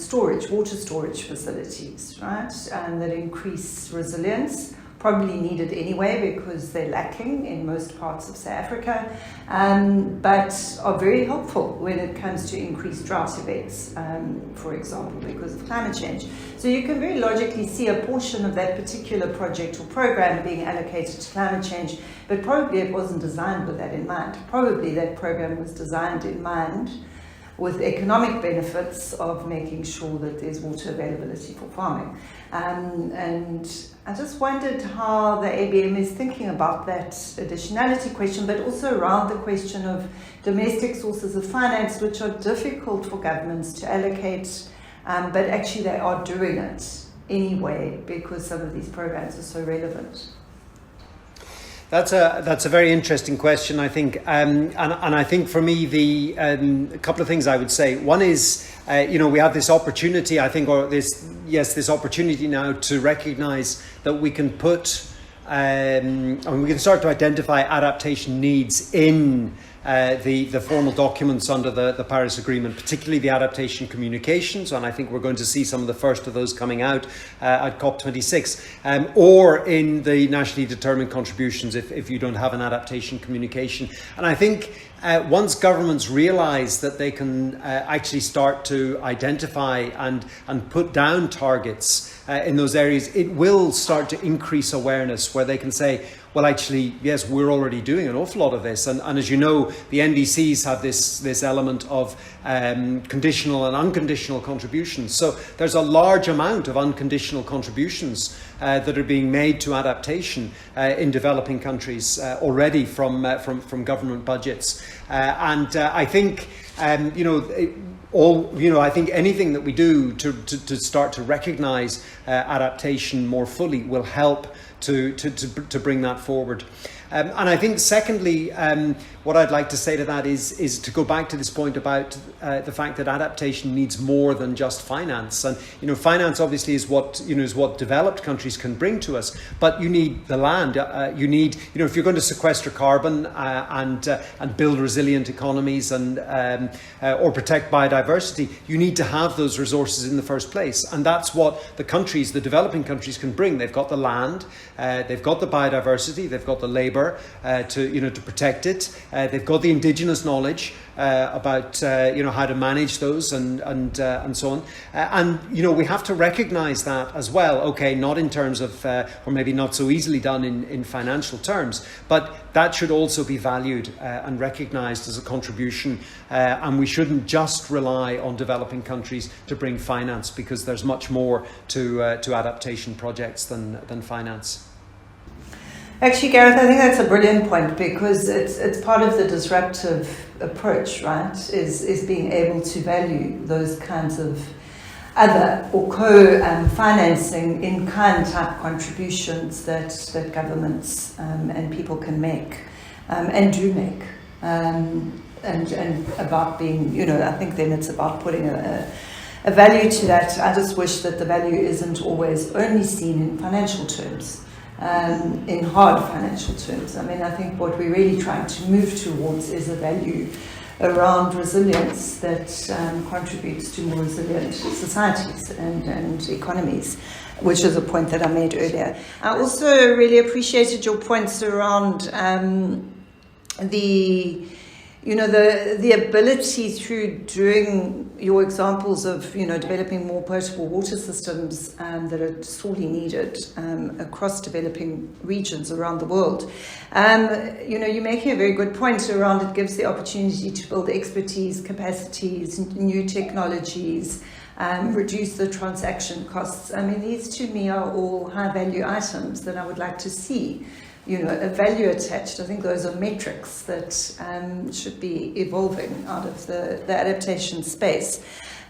storage facilities, right, that increase resilience. Probably needed anyway because they're lacking in most parts of South Africa, but are very helpful when it comes to increased drought events, for example, because of climate change. So you can very logically see a portion of that particular project or program being allocated to climate change, but probably it wasn't designed with that in mind. Probably that program was designed in mind with economic benefits of making sure that there's water availability for farming. And I just wondered how the ABM is thinking about that additionality question, but also around the question of domestic sources of finance, which are difficult for governments to allocate, but actually they are doing it anyway because some of these programs are so relevant. That's a very interesting question, I think, and I think for me a couple of things I would say. One is, we have this opportunity, I think, this opportunity now to recognise that we can put, and we can start to identify adaptation needs in the formal documents under the Paris Agreement, particularly the adaptation communications, and I think we're going to see some of the first of those coming out at COP26, or in the nationally determined contributions if you don't have an adaptation communication. And I think once governments realise that they can actually start to identify and put down targets in those areas, it will start to increase awareness where they can say, well, actually, yes, we're already doing an awful lot of this. And as you know, the NDCs have this element of conditional and unconditional contributions. So there's a large amount of unconditional contributions that are being made to adaptation in developing countries already from government budgets. I think, I think anything that we do to start to recognise adaptation more fully will help to bring that forward. And I think secondly, what I'd like to say to that is to go back to this point about the fact that adaptation needs more than just finance. And finance obviously is what developed countries can bring to us, but you need the land. You need, if you're going to sequester carbon and build resilient economies and or protect biodiversity, you need to have those resources in the first place. And that's what the developing countries can bring. They've got the land, they've got the biodiversity, they've got the labour to protect it. They've got the indigenous knowledge about how to manage those and so on. And we have to recognise that as well. Okay, not in terms of, or maybe not so easily done in financial terms, but that should also be valued and recognised as a contribution. And we shouldn't just rely on developing countries to bring finance, because there's much more to adaptation projects than finance. Actually, Gareth, I think that's a brilliant point, because it's part of the disruptive approach, right? Is being able to value those kinds of other or co-financing in kind type contributions that governments and people can make and do make. And about being, I think then it's about putting a value to that. I just wish that the value isn't always only seen in financial terms, in hard financial terms. I mean, I think what we're really trying to move towards is a value around resilience that contributes to more resilient societies and economies, which is a point that I made earlier. I also really appreciated your points around the ability through doing your examples of, developing more potable water systems that are sorely needed across developing regions around the world. You're making a very good point around it gives the opportunity to build expertise, capacities, new technologies, reduce the transaction costs. I mean, these to me are all high value items that I would like to see a value attached. I think those are metrics that should be evolving out of the adaptation space.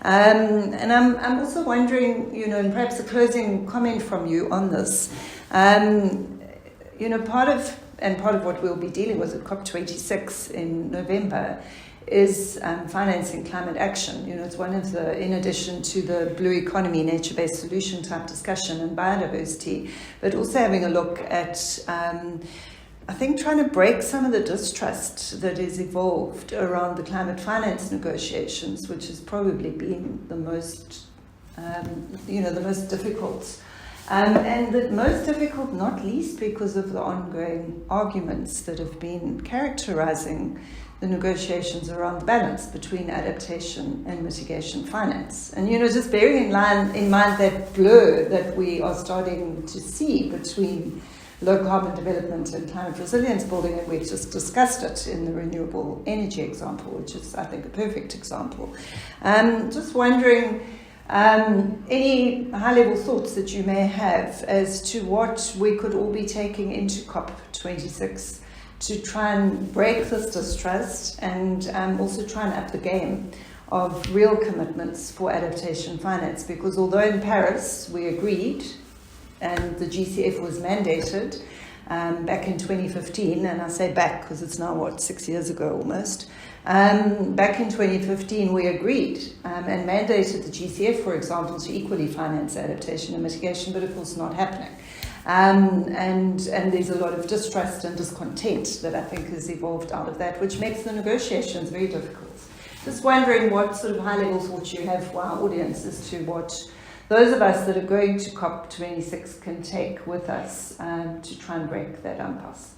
And I'm also wondering, and perhaps a closing comment from you on this, part of what we'll be dealing with at COP26 in November is financing climate action. It's one of the, in addition to the blue economy, nature-based solution type discussion and biodiversity, but also having a look at, I think, trying to break some of the distrust that is evolved around the climate finance negotiations, which has probably been the most, the most difficult. And the most difficult, not least because of the ongoing arguments that have been characterizing the negotiations around the balance between adaptation and mitigation finance. And, just bearing in mind that blur that we are starting to see between low carbon development and climate resilience building, and we've just discussed it in the renewable energy example, which is, I think, a perfect example. Just wondering, any high-level thoughts that you may have as to what we could all be taking into COP26 to try and break this distrust and also try and up the game of real commitments for adaptation finance. Because although in Paris we agreed and the GCF was mandated back in 2015, and I say back because it's now, 6 years ago almost, back in 2015 we agreed and mandated the GCF, for example, to equally finance adaptation and mitigation, but of course not happening. And there's a lot of distrust and discontent that I think has evolved out of that, which makes the negotiations very difficult. Just wondering what sort of high-level thoughts you have for our audience as to what those of us that are going to COP26 can take with us to try and break that impasse.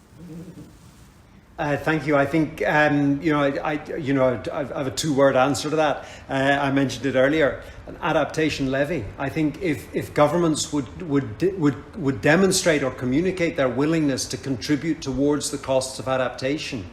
Thank you. I think I have a two-word answer to that. I mentioned it earlier: an adaptation levy. I think if governments would demonstrate or communicate their willingness to contribute towards the costs of adaptation,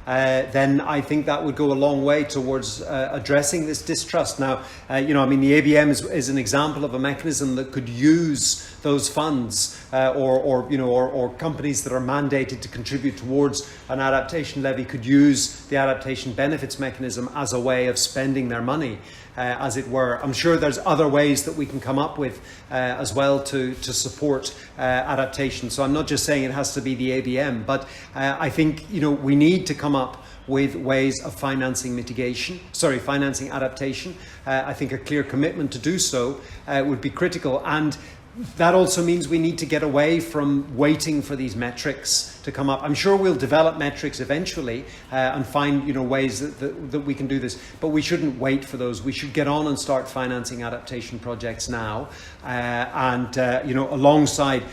then I think that would go a long way towards addressing this distrust. Now, the ABM is an example of a mechanism that could use those funds, or companies that are mandated to contribute towards an adaptation levy could use the adaptation benefits mechanism as a way of spending their money, as it were. I'm sure there's other ways that we can come up with as well to support adaptation. So I'm not just saying it has to be the ABM, but I think we need to come up with ways of financing adaptation. I think a clear commitment to do so would be critical, and that also means we need to get away from waiting for these metrics to come up. I'm sure we'll develop metrics eventually and find ways that we can do this, but we shouldn't wait for those. We should get on and start financing adaptation projects now, alongside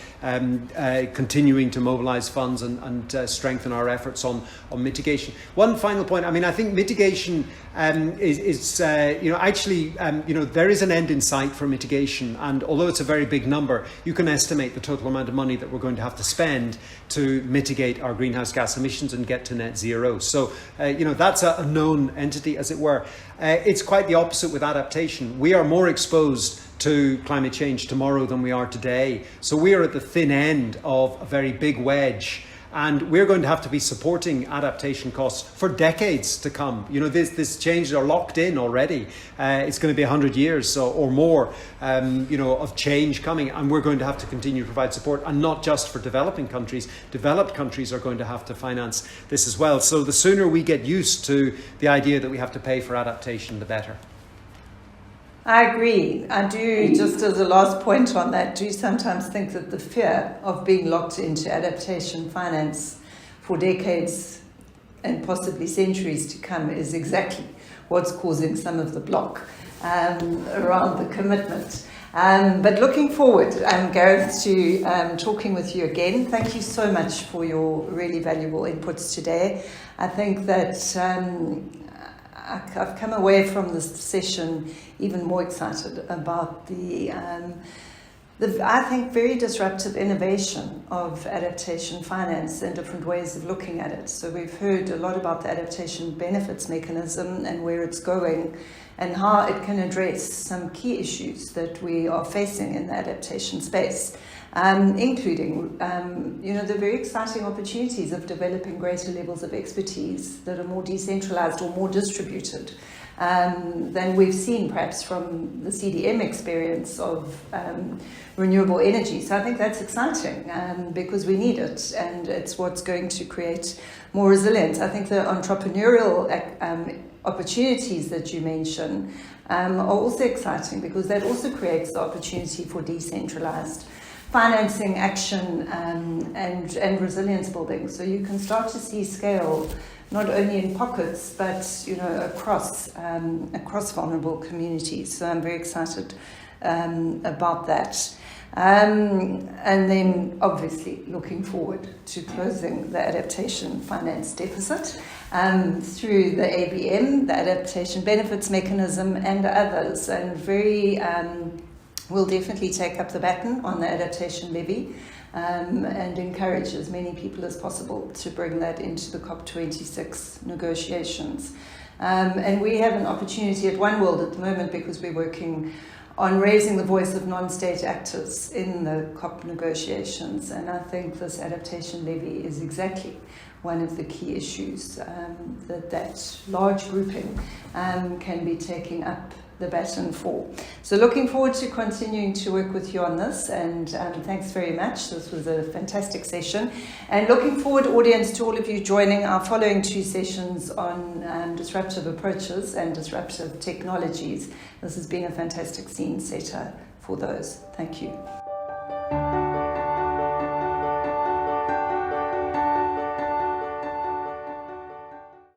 continuing to mobilize funds and strengthen our efforts on mitigation. One final point. I think mitigation there is an end in sight for mitigation, and although it's a very big number, you can estimate the total amount of money that we're going to have to spend to mitigate our greenhouse gas emissions and get to net zero. So, that's a known entity, as it were. It's quite the opposite with adaptation. We are more exposed to climate change tomorrow than we are today. So we are at the thin end of a very big wedge. And we're going to have to be supporting adaptation costs for decades to come. This changes are locked in already. It's going to be 100 years or more, of change coming. And we're going to have to continue to provide support, and not just for developing countries. Developed countries are going to have to finance this as well. So the sooner we get used to the idea that we have to pay for adaptation, the better. I agree. I do, just as a last point on that, do sometimes think that the fear of being locked into adaptation finance for decades and possibly centuries to come is exactly what's causing some of the block around the commitment. But looking forward, Gareth, to talking with you again. Thank you so much for your really valuable inputs today. I think that I've come away from this session even more excited about the I think, very disruptive innovation of adaptation finance and different ways of looking at it. So we've heard a lot about the adaptation benefits mechanism and where it's going and how it can address some key issues that we are facing in the adaptation space. Including, the very exciting opportunities of developing greater levels of expertise that are more decentralized or more distributed than we've seen perhaps from the CDM experience of renewable energy. So I think that's exciting because we need it, and it's what's going to create more resilience. I think the entrepreneurial opportunities that you mention are also exciting because that also creates the opportunity for decentralized financing action and resilience building. So you can start to see scale not only in pockets but across vulnerable communities. So I'm very excited about that. And then obviously looking forward to closing the adaptation finance deficit through the ABM, the adaptation benefits mechanism, and others, and we'll definitely take up the baton on the adaptation levy and encourage as many people as possible to bring that into the COP26 negotiations. And we have an opportunity at One World at the moment because we're working on raising the voice of non-state actors in the COP negotiations. And I think this adaptation levy is exactly one of the key issues that large grouping can be taking up the baton for. So looking forward to continuing to work with you on this, and thanks very much. This was a fantastic session, and looking forward, audience, to all of you joining our following two sessions on disruptive approaches and disruptive technologies. This has been a fantastic scene setter for those. Thank you.